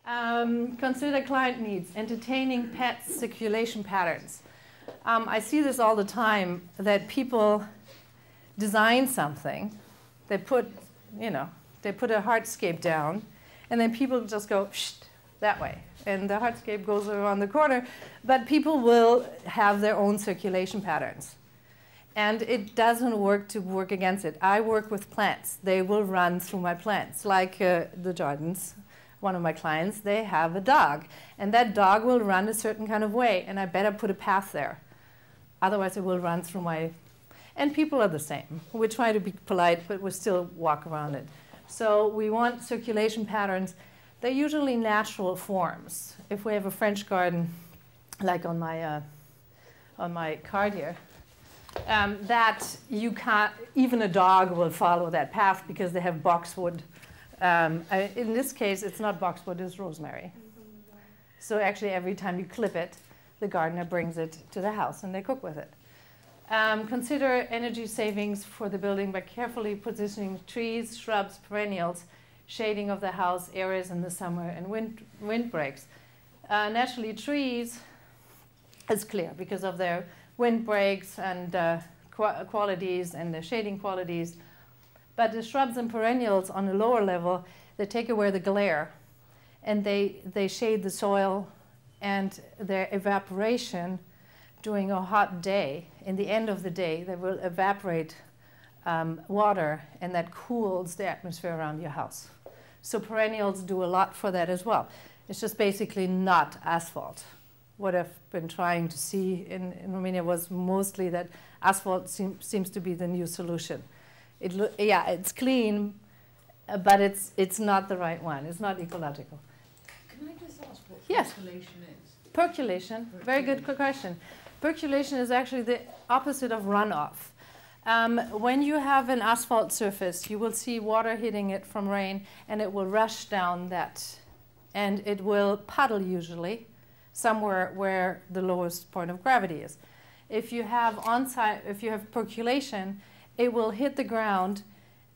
Consider client needs, entertaining pets, circulation patterns. I see this all the time, that people design something, they put a hardscape down, and then people just go that way, and the hardscape goes around the corner, but people will have their own circulation patterns. And it doesn't work to work against it. I work with plants. They will run through my plants, like the Jordans. One of my clients, they have a dog, and that dog will run a certain kind of way, and I better put a path there. Otherwise, it will run through my... And people are the same. We try to be polite, but we still walk around it. So we want circulation patterns. They're usually natural forms. If we have a French garden, like on my card here, that you can't, even a dog will follow that path because they have boxwood. In this case, it's not boxwood, it's rosemary. So actually, every time you clip it, the gardener brings it to the house and they cook with it. Consider energy savings for the building by carefully positioning trees, shrubs, perennials, shading of the house, areas in the summer, and windbreaks. Naturally, trees is clear because of their windbreaks and qualities and the shading qualities. But the shrubs and perennials on the lower level, they take away the glare, and they shade the soil, and their evaporation during a hot day, in the end of the day, they will evaporate water, and that cools the atmosphere around your house. So perennials do a lot for that as well. It's just basically not asphalt. What I've been trying to see in Romania was mostly that asphalt seems to be the new solution. Yeah, it's clean, but it's not the right one. It's not ecological. Can I just ask what percolation is? Percolation, very good question. Percolation is actually the opposite of runoff. When you have an asphalt surface, you will see water hitting it from rain, and it will rush down that, and it will puddle usually somewhere where the lowest point of gravity is. If you have percolation, it will hit the ground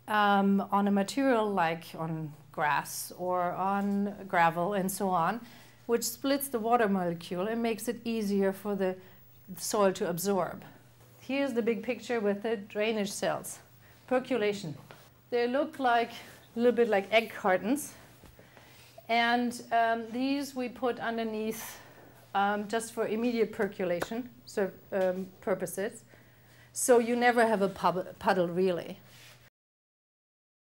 on a material like on grass or on gravel and so on, which splits the water molecule and makes it easier for the soil to absorb. Here's the big picture with the drainage cells. Percolation. They look like a little bit like egg cartons. And these we put underneath just for immediate percolation purposes. So you never have a puddle, really.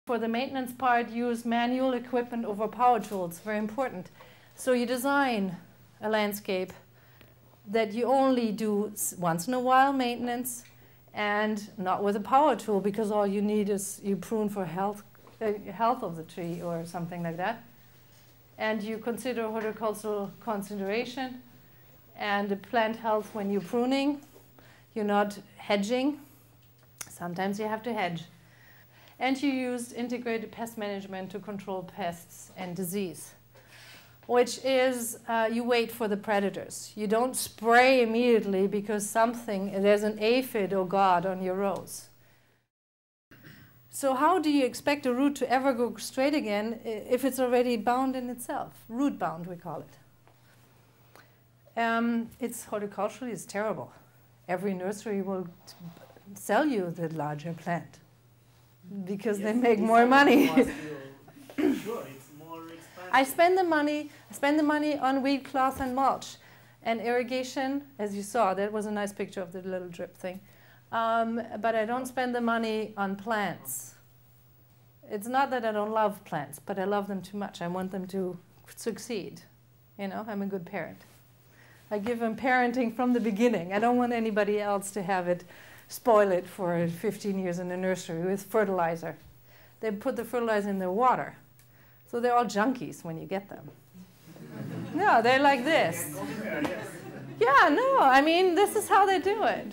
For the maintenance part, use manual equipment over power tools, very important. So you design a landscape that you only do once in a while maintenance, and not with a power tool, because all you need is you prune for health of the tree or something like that. And you consider horticultural consideration and the plant health when you're pruning. You're not hedging. Sometimes you have to hedge. And you use integrated pest management to control pests and disease, which is you wait for the predators. You don't spray immediately because there's an aphid or god on your rose. So how do you expect a root to ever go straight again if it's already bound in itself? Root bound, we call it. It's horticulturally, it's terrible. Every nursery will sell you the larger plant because they make more money. Sure, it's more expensive. I spend the money on weed cloth and mulch and irrigation. As you saw, that was a nice picture of the little drip thing. But I don't spend the money on plants. It's not that I don't love plants, but I love them too much. I want them to succeed. You know, I'm a good parent. I give them parenting from the beginning. I don't want anybody else to spoil it for 15 years in the nursery with fertilizer. They put the fertilizer in their water. So they're all junkies when you get them. No, they're like this. Yeah, no, I mean, this is how they do it.